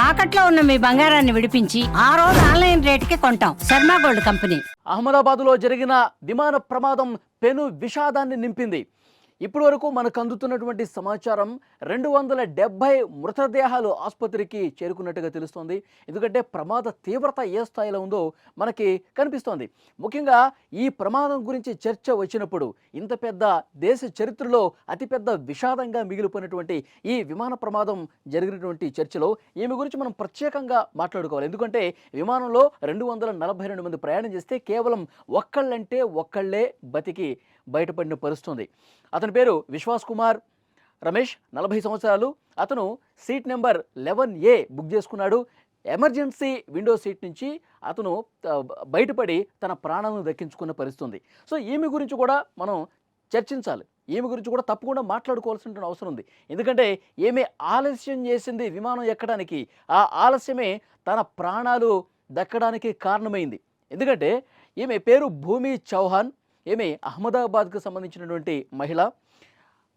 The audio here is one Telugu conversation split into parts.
తాకట్లో ఉన్న మీ బంగారాన్ని విడిపించి ఆ రోజు ఆన్లైన్ రేటుకి కొంటాం. Sharma gold company. అహ్మదాబాద్లో జరిగిన విమాన ప్రమాదం పెను విషాదాన్ని నింపింది. ఇప్పటి వరకు మనకు అందుతున్నటువంటి సమాచారం 270 మృతదేహాలు ఆసుపత్రికి చేరుకున్నట్టుగా తెలుస్తోంది. ఎందుకంటే ప్రమాద తీవ్రత ఏ స్థాయిలో ఉందో మనకి కనిపిస్తోంది. ముఖ్యంగా ఈ ప్రమాదం గురించి చర్చ వచ్చినప్పుడు ఇంత పెద్ద దేశ చరిత్రలో అతిపెద్ద విషాదంగా మిగిలిపోయినటువంటి ఈ విమాన ప్రమాదం జరిగినటువంటి చర్చలో ఈమె గురించి మనం ప్రత్యేకంగా మాట్లాడుకోవాలి. ఎందుకంటే విమానంలో 242 మంది ప్రయాణం చేస్తే కేవలం ఒక్కళ్ళే బతికి బయటపడిన పరిస్థితుంది. అతని పేరు విశ్వాస్ కుమార్ రమేష్, 40 సంవత్సరాలు. అతను సీట్ నెంబర్ 11A బుక్ చేసుకున్నాడు. ఎమర్జెన్సీ విండో సీట్ నుంచి అతను బయటపడి తన ప్రాణాలను దక్కించుకున్న పరిస్థితుంది. సో ఈమె గురించి కూడా మనం చర్చించాలి. ఈమె గురించి కూడా తప్పకుండా మాట్లాడుకోవాల్సిన అవసరం ఉంది. ఎందుకంటే ఈమె ఆలస్యం చేసింది విమానం ఎక్కడానికి. ఆ ఆలస్యమే తన ప్రాణాలు దక్కడానికి కారణమైంది. ఎందుకంటే ఈమె పేరు భూమి చౌహాన్. ఈమె అహ్మదాబాద్కు సంబంధించినటువంటి మహిళ.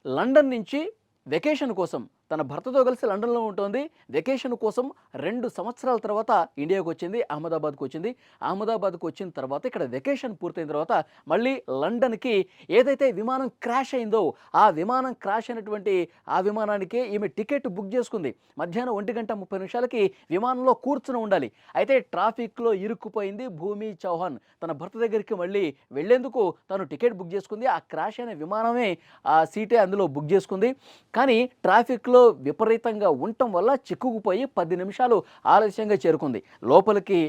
లండన్ నుంచి వెకేషన్ కోసం తన భర్తతో కలిసి లండన్లో ఉంటుంది. వెకేషన్ కోసం 2 సంవత్సరాల తర్వాత ఇండియాకు వచ్చింది, అహ్మదాబాద్కు వచ్చింది. అహ్మదాబాద్కు వచ్చిన తర్వాత ఇక్కడ వెకేషన్ పూర్తయిన తర్వాత మళ్ళీ లండన్కి ఏదైతే విమానం క్రాష్ అయిందో ఆ విమానం క్రాష్ అయినటువంటి ఆ విమానానికి ఈమె టికెట్ బుక్ చేసుకుంది. మధ్యాహ్నం 1:30 విమానంలో కూర్చుని ఉండాలి. అయితే ట్రాఫిక్లో ఇరుక్కుపోయింది భూమి చౌహాన్. తన భర్త దగ్గరికి మళ్ళీ వెళ్లేందుకు తను టికెట్ బుక్ చేసుకుంది. ఆ క్రాష్ అయిన విమానమే ఆ సీటే అందులో బుక్ చేసుకుంది. కానీ ట్రాఫిక్లో విపరీతంగా ఉండటం వల్ల చిక్కుకుపోయి 10 నిమిషాలు ఆలస్యంగా చేరుకుంది. లోపలికి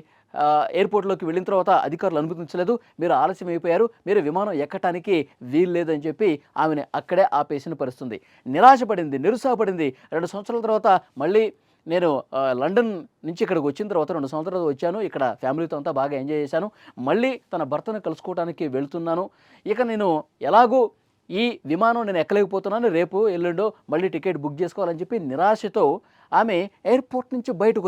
ఎయిర్పోర్ట్లోకి వెళ్ళిన తర్వాత అధికారులు అనుమతించలేదు. మీరు ఆలస్యం అయిపోయారు, మీరు విమానం ఎక్కటానికి వీలు లేదని చెప్పి ఆమెను అక్కడే ఆపేసిన పరిస్థితుంది. నిరాశపడింది, నిరుత్సాహపడింది. 2 సంవత్సరాల తర్వాత మళ్ళీ నేను లండన్ నుంచి ఇక్కడికి వచ్చిన తర్వాత 2 సంవత్సరాలు వచ్చాను. ఇక్కడ ఫ్యామిలీతో అంతా బాగా ఎంజాయ్ చేశాను. మళ్ళీ తన భర్తను కలుసుకోవడానికి వెళ్తున్నాను. ఇక నేను ఎలాగూ ఈ విమానం నేను ఎక్కలేకపోతున్నాను, రేపు ఎల్లుండో మళ్ళీ టికెట్ బుక్ చేసుకోవాలని చెప్పి నిరాశతో ఆమె ఎయిర్పోర్ట్ నుంచి బయటకు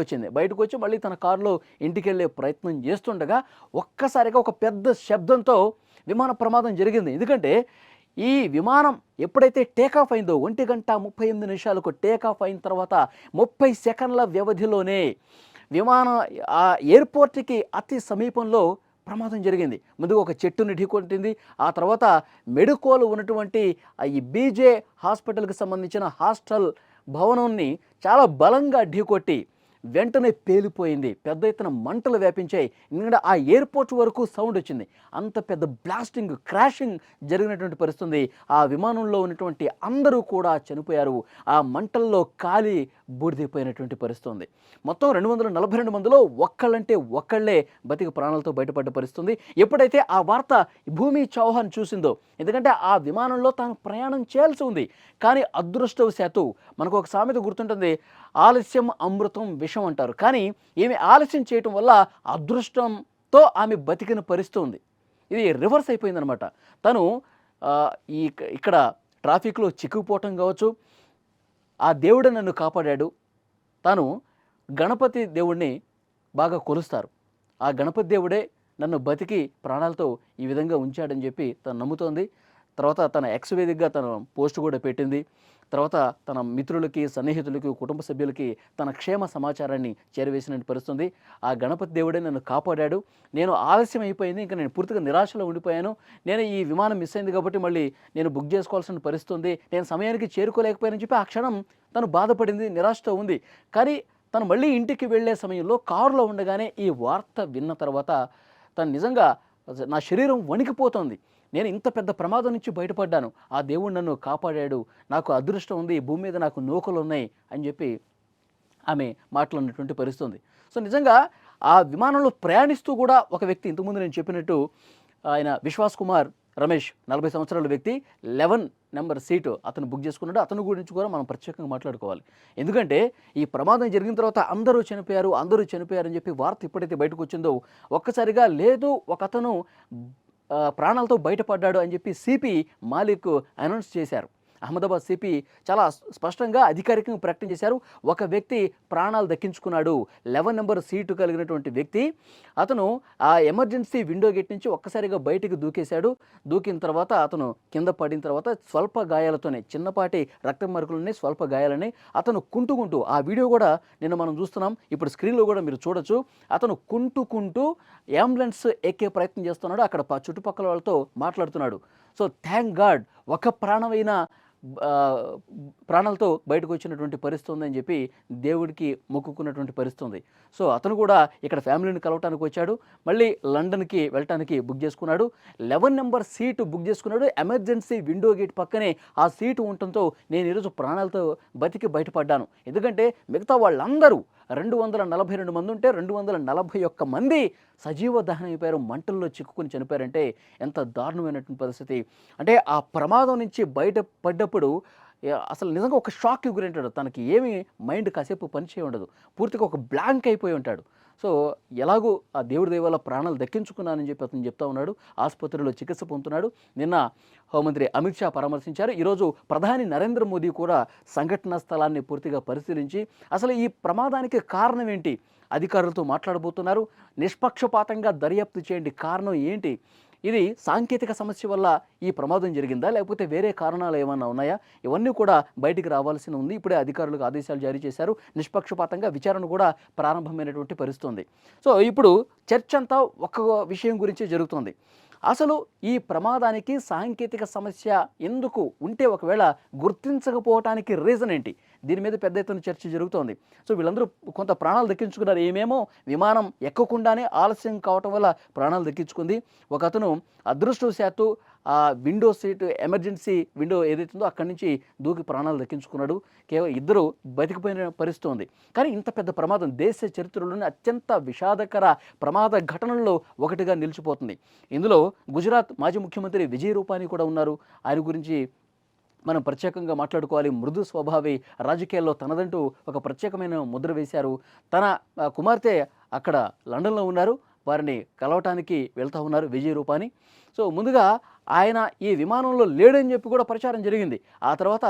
వచ్చి మళ్ళీ తన కారులో ఇంటికి వెళ్ళే ప్రయత్నం చేస్తుండగా ఒక్కసారిగా ఒక పెద్ద శబ్దంతో విమాన ప్రమాదం జరిగింది. ఎందుకంటే ఈ విమానం ఎప్పుడైతే టేకాఫ్ అయిందో 1:38 టేకాఫ్ అయిన తర్వాత 30 సెకండ్ల వ్యవధిలోనే విమానం ఆ ఎయిర్పోర్ట్కి అతి సమీపంలో ప్రమాదం జరిగింది. ముందుగా ఒక చెట్టుని ఢీకొట్టింది. ఆ తర్వాత మెడుకోలు ఉన్నటువంటి ఈ బీజే హాస్పిటల్కి సంబంధించిన హాస్టల్ భవనాన్ని చాలా బలంగా ఢీకొట్టి వెంటనే పేలిపోయింది. పెద్ద ఎత్తున మంటలు వ్యాపించాయి. ఎందుకంటే ఆ ఎయిర్పోర్ట్ వరకు సౌండ్ వచ్చింది. అంత పెద్ద బ్లాస్టింగ్, క్రాషింగ్ జరిగినటువంటి పరిస్థితుంది. ఆ విమానంలో ఉన్నటువంటి అందరూ కూడా చనిపోయారు. ఆ మంటల్లో కాలి బూడిదైపోయినటువంటి పరిస్థితుంది. మొత్తం 242 మందిలో ఒక్కళ్ళే బతికి ప్రాణాలతో బయటపడ్డ పరిస్థితుంది. ఎప్పుడైతే ఆ వార్త భూమి చౌహాన్ చూసిందో, ఎందుకంటే ఆ విమానంలో తాను ప్రయాణం చేయాల్సి ఉంది. కానీ అదృష్టవశాత్తు మనకు ఒక సామెత గుర్తుంటుంది, ఆలస్యం అమృతం విషం అంటారు. కానీ ఈమె ఆలస్యం చేయటం వల్ల అదృష్టంతో ఆమె బతికిన పరిస్థితి ఉంది. ఇది రివర్స్ అయిపోయిందనమాట. తను ఇక్కడ ట్రాఫిక్లో చిక్కుకుపోవటం కావచ్చు, ఆ దేవుడు నన్ను కాపాడాడు. తాను గణపతి దేవుడిని బాగా కొలుస్తారు. ఆ గణపతి దేవుడే నన్ను బతికి ప్రాణాలతో ఈ విధంగా ఉంచాడని చెప్పి తను నమ్ముతోంది. తర్వాత తన ఎక్స్ వేదికగా తన పోస్ట్ కూడా పెట్టింది. తర్వాత తన మిత్రులకి, సన్నిహితులకి, కుటుంబ సభ్యులకి తన క్షేమ సమాచారాన్ని చేరవేసిన పరిస్థితుంది. ఆ గణపతి దేవుడే నన్ను కాపాడాడు. నేను ఆలస్యం అయిపోయింది, ఇంకా నేను పూర్తిగా నిరాశలో ఉండిపోయాను. నేను ఈ విమానం మిస్ అయింది కాబట్టి మళ్ళీ నేను బుక్ చేసుకోవాల్సిన పరిస్థితుంది. నేను సమయానికి చేరుకోలేకపోయానని చెప్పి ఆ క్షణం తను బాధపడింది, నిరాశతో ఉంది. కానీ తను మళ్ళీ ఇంటికి వెళ్ళే సమయంలో కారులో ఉండగానే ఈ వార్త విన్న తర్వాత తను నిజంగా నా శరీరం వణికిపోతుంది. నేను ఇంత పెద్ద ప్రమాదం నుంచి బయటపడ్డాను, ఆ దేవుడు నన్ను కాపాడాడు, నాకు అదృష్టం ఉంది, భూమి మీద నాకు నూకలు ఉన్నాయి అని చెప్పి ఆమె మాట్లాడినటువంటి పరిస్థితుంది. సో నిజంగా ఆ విమానంలో ప్రయాణిస్తూ కూడా ఒక వ్యక్తి, ఇంతకుముందు నేను చెప్పినట్టు ఆయన విశ్వాస్ కుమార్ రమేష్, 40 సంవత్సరాల వ్యక్తి, 11 నెంబర్ సీటు అతను బుక్ చేసుకున్నాడు. అతను గురించి కూడా మనం ప్రత్యేకంగా మాట్లాడుకోవాలి. ఎందుకంటే ఈ ప్రమాదం జరిగిన తర్వాత అందరూ చనిపోయారని చెప్పి వార్త ఎప్పుడైతే బయటకు వచ్చిందో ఒక్కసారిగా లేదు, ఒక అతను ప్రాణాలతో బయటపడ్డాడు అని చెప్పి సిపి మాలిక్ అనౌన్స్ చేశారు. అహ్మదాబాద్ సిపి చాలా స్పష్టంగా అధికారికంగా ప్రకటన చేశారు. ఒక వ్యక్తి ప్రాణాలు దక్కించుకున్నాడు. 11 నెంబర్ సీటు కలిగినటువంటి వ్యక్తి. అతను ఆ ఎమర్జెన్సీ విండో గేట్ నుంచి ఒక్కసారిగా బయటికి దూకేశాడు. దూకిన తర్వాత అతను కింద పడిన తర్వాత స్వల్ప గాయాలతోనే, చిన్నపాటి రక్తం మరకలున్నాయి, స్వల్ప గాయాలని అతను కుంటుకుంటూ, ఆ వీడియో కూడా నిన్న మనం చూస్తున్నాం, ఇప్పుడు స్క్రీన్లో కూడా మీరు చూడొచ్చు. అతను కుంటుకుంటూ అంబులెన్స్ ఎక్కే ప్రయత్నం చేస్తున్నాడు. అక్కడ చుట్టుపక్కల వాళ్ళతో మాట్లాడుతున్నాడు. సో థ్యాంక్ గాడ్ ఒక ప్రాణమైనా ప్రాణాలతో బయటకు వచ్చినటువంటి పరిస్థితి ఉందని చెప్పి దేవుడికి మొక్కుకున్నటువంటి పరిస్థితి ఉంది. సో అతను కూడా ఇక్కడ ఫ్యామిలీని కలవటానికి వచ్చాడు. మళ్ళీ లండన్కి వెళ్ళటానికి బుక్ చేసుకున్నాడు. 11 నెంబర్ సీటు బుక్ చేసుకున్నాడు. ఎమర్జెన్సీ విండో గేట్ పక్కనే ఆ సీటు ఉండటంతో నేను ఈరోజు ప్రాణాలతో బతికి బయటపడ్డాను. ఎందుకంటే మిగతా వాళ్ళందరూ 242 మంది ఉంటే 241 మంది సజీవ దహనం అయిపోయారు, మంటల్లో చిక్కుకుని చనిపోయారంటే ఎంత దారుణమైనటువంటి పరిస్థితి. అంటే ఆ ప్రమాదం నుంచి బయటపడ్డప్పుడు అసలు నిజంగా ఒక షాక్కి గురైంటాడు. తనకి ఏమి మైండ్ కాసేపు పనిచేయ ఉండదు, పూర్తిగా ఒక బ్లాంక్ అయిపోయి ఉంటాడు. సో ఎలాగూ ఆ దేవుడి దయ వల్ల ప్రాణాలు దక్కించుకున్నానని చెప్పి అతను చెప్తా ఉన్నాడు. ఆసుపత్రిలో చికిత్స పొందుతున్నాడు. నిన్న హోంమంత్రి అమిత్ షా పరామర్శించారు. ఈరోజు ప్రధాని నరేంద్ర మోదీ కూడా సంఘటనా స్థలాన్ని పూర్తిగా పరిశీలించి అసలు ఈ ప్రమాదానికి కారణం ఏంటి అధికారులతో మాట్లాడబోతున్నారు. నిష్పక్షపాతంగా దర్యాప్తు చేయండి, కారణం ఏంటి, ఇది సాంకేతిక సమస్య వల్ల ఈ ప్రమాదం జరిగిందా లేకపోతే వేరే కారణాలు ఏమన్నా ఉన్నాయా, ఇవన్నీ కూడా బయటికి రావాల్సి ఉంది. ఇప్పుడే అధికారులకు ఆదేశాలు జారీ చేశారు. నిష్పక్షపాతంగా విచారణ కూడా ప్రారంభమైనటువంటి పరిస్థితి ఉంది. సో ఇప్పుడు చర్చ అంతా ఒక విషయం గురించి జరుగుతుంది. అసలు ఈ ప్రమాదానికి సాంకేతిక సమస్య ఎందుకు ఉంటే, ఒకవేళ గుర్తించకపోవటానికి రీజన్ ఏంటి, దీని మీద పెద్ద ఎత్తున చర్చ జరుగుతోంది. సో వీళ్ళందరూ కొంత ప్రాణాలు దక్కించుకున్నారు. ఏమేమో విమానం ఎక్కకుండానే ఆలస్యం కావటం వల్ల ప్రాణాలు దక్కించుకుంది. ఒక అతను అదృష్టవశాత్తు ఆ విండో సీట్, ఎమర్జెన్సీ విండో ఏదైతుందో అక్కడి నుంచి దూకి ప్రాణాలు దక్కించుకున్నాడు. కేవలం 2 బతికిపోయిన పరిస్థితి ఉంది. కానీ ఇంత పెద్ద ప్రమాదం దేశ చరిత్రలోనే అత్యంత విషాదకర ప్రమాద ఘటనల్లో ఒకటిగా నిలిచిపోతుంది. ఇందులో గుజరాత్ మాజీ ముఖ్యమంత్రి విజయ్ రూపానీ కూడా ఉన్నారు. ఆయన గురించి మనం ప్రత్యేకంగా మాట్లాడుకోవాలి. మృదు స్వభావి, రాజకీయాల్లో తనదంటూ ఒక ప్రత్యేకమైన ముద్ర వేశారు. తన కుమార్తె అక్కడ లండన్లో ఉన్నారు, వారిని కలవటానికి వెళ్తూ ఉన్నారు విజయ్ రూపానీ. సో ముందుగా ఆయన ఈ విమానంలో లేడని చెప్పి కూడా ప్రచారం జరిగింది. ఆ తర్వాత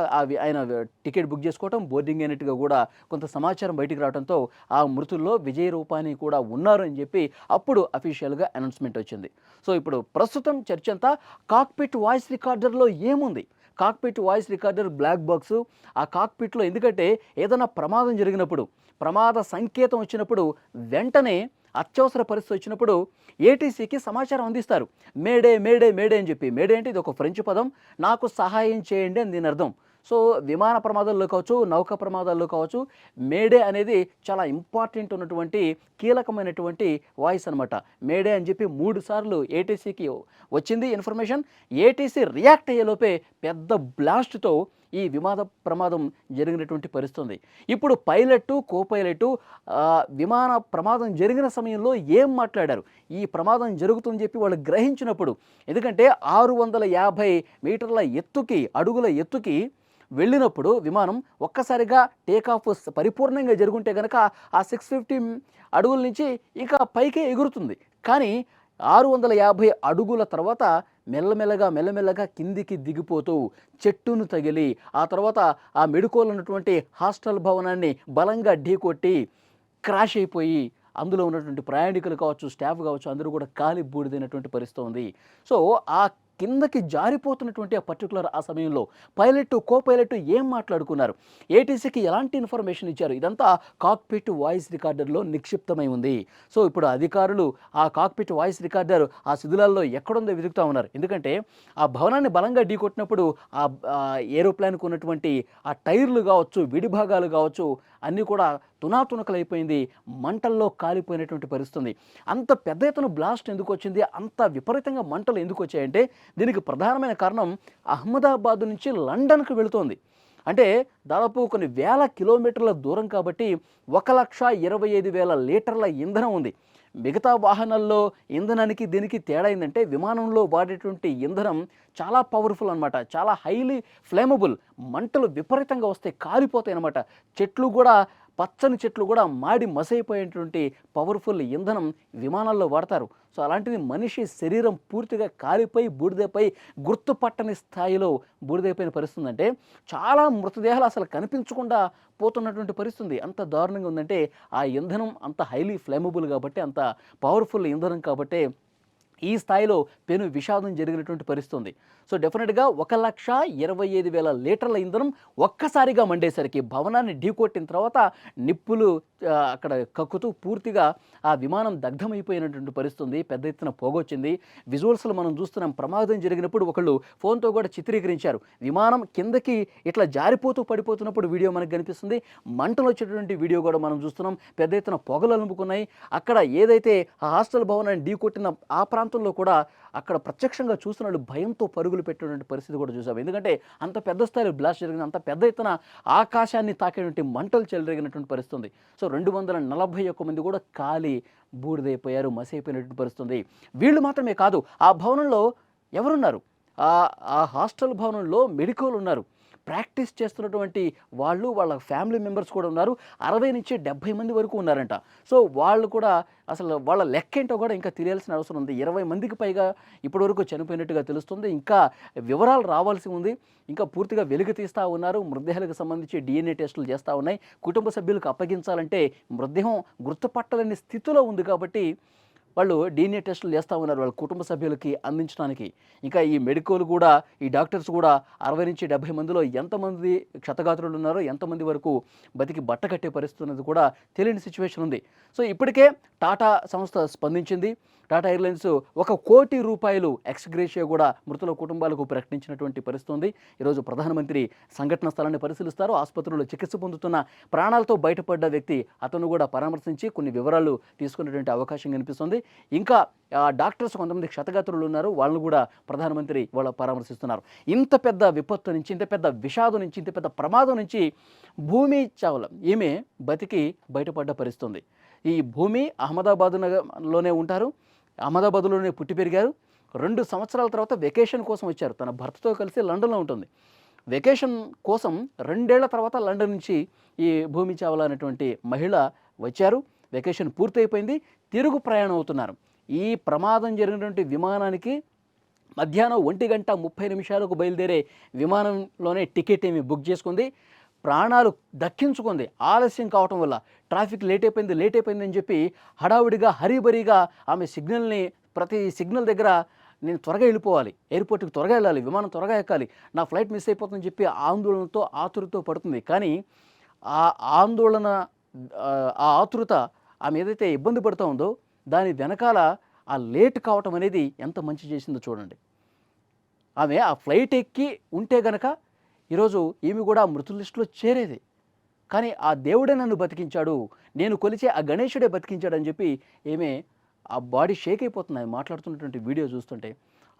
ఆయన టికెట్ బుక్ చేసుకోవటం, బోర్డింగ్ అయినట్టుగా కూడా కొంత సమాచారం బయటికి రావడంతో ఆ మృతుల్లో విజయ్ రూపానీ కూడా ఉన్నారు అని చెప్పి అప్పుడు అఫీషియల్గా అనౌన్స్మెంట్ వచ్చింది. సో ఇప్పుడు ప్రస్తుతం చర్చ అంతా కాక్పిట్ వాయిస్ రికార్డర్లో ఏముంది. Cockpit voice recorder black box. ఆ కాక్పిట్లో ఎందుకంటే ఏదైనా ప్రమాదం జరిగినప్పుడు, ప్రమాద సంకేతం వచ్చినప్పుడు వెంటనే అత్యవసర పరిస్థితి వచ్చినప్పుడు ఏటీసీకి సమాచారం అందిస్తారు. మేడే మేడే మేడే అని చెప్పి. మేడే అంటే ఇది ఒక ఫ్రెంచ్ పదం, నాకు సహాయం చేయండి అని దీని అర్థం. సో విమాన ప్రమాదాల్లో కావచ్చు, నౌక ప్రమాదాల్లో కావచ్చు, మేడే అనేది చాలా ఇంపార్టెంట్ ఉన్నటువంటి కీలకమైనటువంటి వాయిస్ అనమాట. మేడే అని చెప్పి 3 సార్లు ఏటీసీకి వచ్చింది ఇన్ఫర్మేషన్. ఏటీసీ రియాక్ట్ అయ్యేలోపే పెద్ద బ్లాస్ట్తో ఈ విమాన ప్రమాదం జరిగినటువంటి పరిస్థితి. ఇప్పుడు పైలట్, కోపైలట్ విమాన ప్రమాదం జరిగిన సమయంలో ఏం మాట్లాడారు, ఈ ప్రమాదం జరుగుతుందని చెప్పి వాళ్ళు గ్రహించినప్పుడు, ఎందుకంటే 650 మీటర్ల ఎత్తుకి, అడుగుల ఎత్తుకి వెళ్ళినప్పుడు విమానం ఒక్కసారిగా టేకాఫ్ పరిపూర్ణంగా జరుగుంటే కనుక ఆ 650 అడుగుల నుంచి ఇక పైకే ఎగురుతుంది. కానీ 650 అడుగుల తర్వాత మెల్లమెల్లగా కిందికి దిగిపోతూ చెట్టును తగిలి, ఆ తర్వాత ఆ మెడికోల్ ఉన్నటువంటి హాస్టల్ భవనాన్ని బలంగా ఢీకొట్టి క్రాష్ అయిపోయి అందులో ఉన్నటువంటి ప్రయాణికులు కావచ్చు, స్టాఫ్ కావచ్చు, అందరూ కూడా కాలి బూడిదైనటువంటి పరిస్థితి ఉంది. సో ఆ కిందకి జారిపోతున్నటువంటి ఆ పర్టికులర్ ఆ సమయంలో పైలట్, కో-పైలట్ ఏం మాట్లాడుకున్నారు, ఏటీసీకి ఎలాంటి ఇన్ఫర్మేషన్ ఇచ్చారు, ఇదంతా కాక్పిట్ వాయిస్ రికార్డర్లో నిక్షిప్తమై ఉంది. సో ఇప్పుడు అధికారులు ఆ కాక్పిట్ వాయిస్ రికార్డర్ ఆ శిథిలాల్లో ఎక్కడుందో వెతుకుతూ ఉన్నారు. ఎందుకంటే ఆ భవనాన్ని బలంగా ఢీకొట్టినప్పుడు ఆ ఏరోప్లేన్కు ఉన్నటువంటి ఆ టైర్లు కావచ్చు, విడిభాగాలు కావచ్చు, అన్నీ కూడా తునాతునకలైపోయింది, మంటల్లో కాలిపోయినటువంటి పరిస్థితి. అంత పెద్ద ఎత్తున బ్లాస్ట్ ఎందుకు వచ్చింది, అంత విపరీతంగా మంటలు ఎందుకు వచ్చాయంటే దీనికి ప్రధానమైన కారణం అహ్మదాబాద్ నుంచి లండన్కు వెళుతోంది. అంటే దాదాపు కొన్ని వేల కిలోమీటర్ల దూరం కాబట్టి 1,25,000 లీటర్ల ఇంధనం ఉంది. మిగతా వాహనాల్లో ఇంధనానికి దీనికి తేడా ఏంటంటే విమానంలో వాడేటువంటి ఇంధనం చాలా పవర్ఫుల్ అనమాట, చాలా హైలీ ఫ్లేమబుల్. మంటలు విపరీతంగా వస్తాయి, కాలిపోతాయి అనమాట. చెట్లు కూడా పచ్చని చెట్లు కూడా మాడి మసైపోయేటువంటి పవర్ఫుల్ ఇంధనం విమానాల్లో వాడతారు. సో అలాంటిది మనిషి శరీరం పూర్తిగా కాలిపోయి బూడిదపై గుర్తుపట్టని స్థాయిలో బూడిదైపోయిన పరిస్థితి అంటే చాలా మృతదేహాలు అసలు కనిపించకుండా పోతున్నటువంటి పరిస్థితి అంత దారుణంగా ఉందంటే ఆ ఇంధనం అంత హైలీ ఫ్లేమబుల్ కాబట్టి, అంత పవర్ఫుల్ ఇంధనం కాబట్టి ఈ స్థాయిలో పెను విషాదం జరిగినటువంటి పరిస్థితి ఉంది. సో డెఫినెట్గా 1,25,000 లీటర్ల ఇంధనం ఒక్కసారిగా మండేసరికి భవనాన్ని ఢీకొట్టిన తర్వాత నిప్పులు అక్కడ కక్కుతూ పూర్తిగా ఆ విమానం దగ్ధమైపోయినటువంటి పరిస్థితి ఉంది. పెద్ద ఎత్తున పోగొచ్చింది. విజువల్స్లో మనం చూస్తున్నాం. ప్రమాదం జరిగినప్పుడు ఒకళ్ళు ఫోన్తో కూడా చిత్రీకరించారు. విమానం కిందకి ఇట్లా జారిపోతూ పడిపోతున్నప్పుడు వీడియో మనకు కనిపిస్తుంది. మంటలు వచ్చేటువంటి వీడియో కూడా మనం చూస్తున్నాం. పెద్ద ఎత్తున పొగలు అలుముకున్నాయి. అక్కడ ఏదైతే ఆ హాస్టల్ భవనాన్ని ఢీకొట్టిన ఆ ప్రాంతంలో కూడా అక్కడ ప్రత్యక్షంగా చూస్తున్న వాళ్ళు భయంతో పరుగులు పెట్టినటువంటి పరిస్థితి కూడా చూసాం. ఎందుకంటే అంత పెద్ద స్థాయిలో బ్లాస్ట్ జరిగింది. అంత పెద్ద ఎత్తున ఆకాశాన్ని తాకేటువంటి మంటలు చెలరేగినటువంటి పరిస్థితి ఉంది. సో 241 మంది కూడా కాలి బూడిదైపోయారు, మసైపోయినటువంటి పరిస్థితి. వీళ్ళు మాత్రమే కాదు, ఆ భవనంలో ఎవరున్నారు? ఆ హాస్టల్ భవనంలో మెడికోలు ఉన్నారు. ప్రాక్టీస్ చేస్తున్నటువంటి వాళ్ళు, వాళ్ళ ఫ్యామిలీ మెంబర్స్ కూడా ఉన్నారు. 60 నుంచి 70 మంది వరకు ఉన్నారంట. సో వాళ్ళు కూడా అసలు వాళ్ళ లెక్కేంటో కూడా ఇంకా తెలియాల్సిన అవసరం ఉంది. 20 మందికి పైగా ఇప్పటివరకు చనిపోయినట్టుగా తెలుస్తుంది. ఇంకా వివరాలు రావాల్సి ఉంది. ఇంకా పూర్తిగా వెలుగు తీస్తూ ఉన్నారు. మృతదేహాలకు సంబంధించి DNA టెస్టులు చేస్తూ ఉన్నాయి. కుటుంబ సభ్యులకు అప్పగించాలంటే మృతదేహం గుర్తుపట్టలేని స్థితిలో ఉంది కాబట్టి వాళ్ళు DNA టెస్టులు చేస్తూ ఉన్నారు వాళ్ళ కుటుంబ సభ్యులకి అందించడానికి. ఇంకా ఈ మెడికోలు కూడా, ఈ డాక్టర్స్ కూడా 60 నుంచి 70 మందిలో ఎంతమంది క్షతగాత్రులు ఉన్నారో, ఎంతమంది వరకు బతికి బట్ట కట్టే పరిస్థితి ఉన్నది కూడా తెలియని సిచ్యువేషన్ ఉంది. సో ఇప్పటికే టాటా సంస్థ స్పందించింది. టాటా ఎయిర్లైన్స్ ₹1 కోటి ఎక్స్గ్రేషియా కూడా మృతుల కుటుంబాలకు ప్రకటించినటువంటి పరిస్థితి ఉంది. ఈరోజు ప్రధానమంత్రి సంఘటన స్థలాన్ని పరిశీలిస్తారు. ఆసుపత్రిలో చికిత్స పొందుతున్న ప్రాణాలతో బయటపడ్డ వ్యక్తి అతను కూడా పరామర్శించి కొన్ని వివరాలు తీసుకునేటువంటి అవకాశం కనిపిస్తుంది. ఇంకా డాక్టర్స్ కొంతమంది క్షతగాత్రులు ఉన్నారు. వాళ్ళని కూడా ప్రధానమంత్రి వాళ్ళ పరామర్శిస్తున్నారు. ఇంత పెద్ద విపత్తు నుంచి, ఇంత పెద్ద విషాదం నుంచి, ఇంత పెద్ద ప్రమాదం నుంచి భూమి చావ్లా ఈమె బతికి బయటపడ్డ పరిస్థితి ఉంది. ఈ భూమి అహ్మదాబాద్లోనే ఉంటారు. అహ్మదాబాద్లోనే పుట్టి పెరిగారు. 2 సంవత్సరాల తర్వాత వెకేషన్ కోసం వచ్చారు. తన భర్తతో కలిసి లండన్లో ఉంటుంది. వెకేషన్ కోసం 2 ఏళ్ల తర్వాత లండన్ నుంచి ఈ భూమి చావ్లా అనేటువంటి మహిళ వచ్చారు. వెకేషన్ పూర్తయిపోయింది. తిరుగు ప్రయాణం అవుతున్నారు. ఈ ప్రమాదం జరిగినటువంటి విమానానికి మధ్యాహ్నం 1:30 బయలుదేరే విమానంలోనే టికెట్ ఏమి బుక్ చేసుకుంది. ప్రాణాలు దక్కించుకుంది. ఆలస్యం కావటం వల్ల ట్రాఫిక్ లేట్ అయిపోయిందని చెప్పి హడావుడిగా హరీబరీగా ఆమె ప్రతి సిగ్నల్ దగ్గర నేను త్వరగా వెళ్ళిపోవాలి, ఎయిర్పోర్ట్కి త్వరగా వెళ్ళాలి, విమానం త్వరగా ఎక్కాలి, నా ఫ్లైట్ మిస్ అయిపోతుందని చెప్పి ఆందోళనతో ఆతురతో పడుతుంది. కానీ ఆ ఆందోళన, ఆ ఆతురత ఆమె ఏదైతే ఇబ్బంది పడుతూ ఉందో దాని వెనకాల ఆ లేట్ కావటం అనేది ఎంత మంచి చేసిందో చూడండి. ఆమె ఆ ఫ్లైట్ ఎక్కి ఉంటే గనక ఈరోజు ఈమె కూడా మృతుల లిస్టులో చేరేది. కానీ ఆ దేవుడే నన్ను బతికించాడు, నేను కొలిచే ఆ గణేశుడే బతికించాడని చెప్పి ఈమె ఆ బాడీ షేక్ అయిపోతుంది. మాట్లాడుతున్నటువంటి వీడియో చూస్తుంటే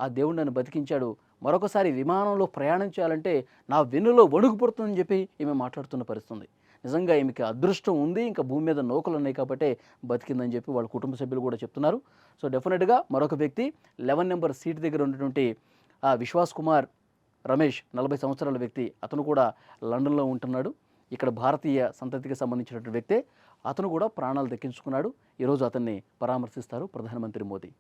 ఆ దేవుడు నన్ను బతికించాడు, మరొకసారి విమానంలో ప్రయాణం చేయాలంటే నా వెన్నులో వణుకు పుడుతుందని చెప్పి ఈమె మాట్లాడుతున్న పరిస్థితి. నిజంగా ఈమెకి అదృష్టం ఉంది, ఇంకా భూమి మీద నౌకలు ఉన్నాయి కాబట్టి బతికిందని చెప్పి వాళ్ళ కుటుంబ సభ్యులు కూడా చెప్తున్నారు. సో డెఫినెట్గా మరొక వ్యక్తి 11 నెంబర్ సీట్ దగ్గర ఉన్నటువంటి విశ్వాస్ కుమార్ రమేష్, 40 సంవత్సరాల వ్యక్తి. అతను కూడా లండన్లో ఉంటున్నాడు. ఇక్కడ భారతీయ సంతతికి సంబంధించినటువంటి వ్యక్తే. అతను కూడా ప్రాణాలు దక్కించుకున్నాడు. ఈరోజు అతన్ని పరామర్శిస్తారు ప్రధానమంత్రి మోదీ.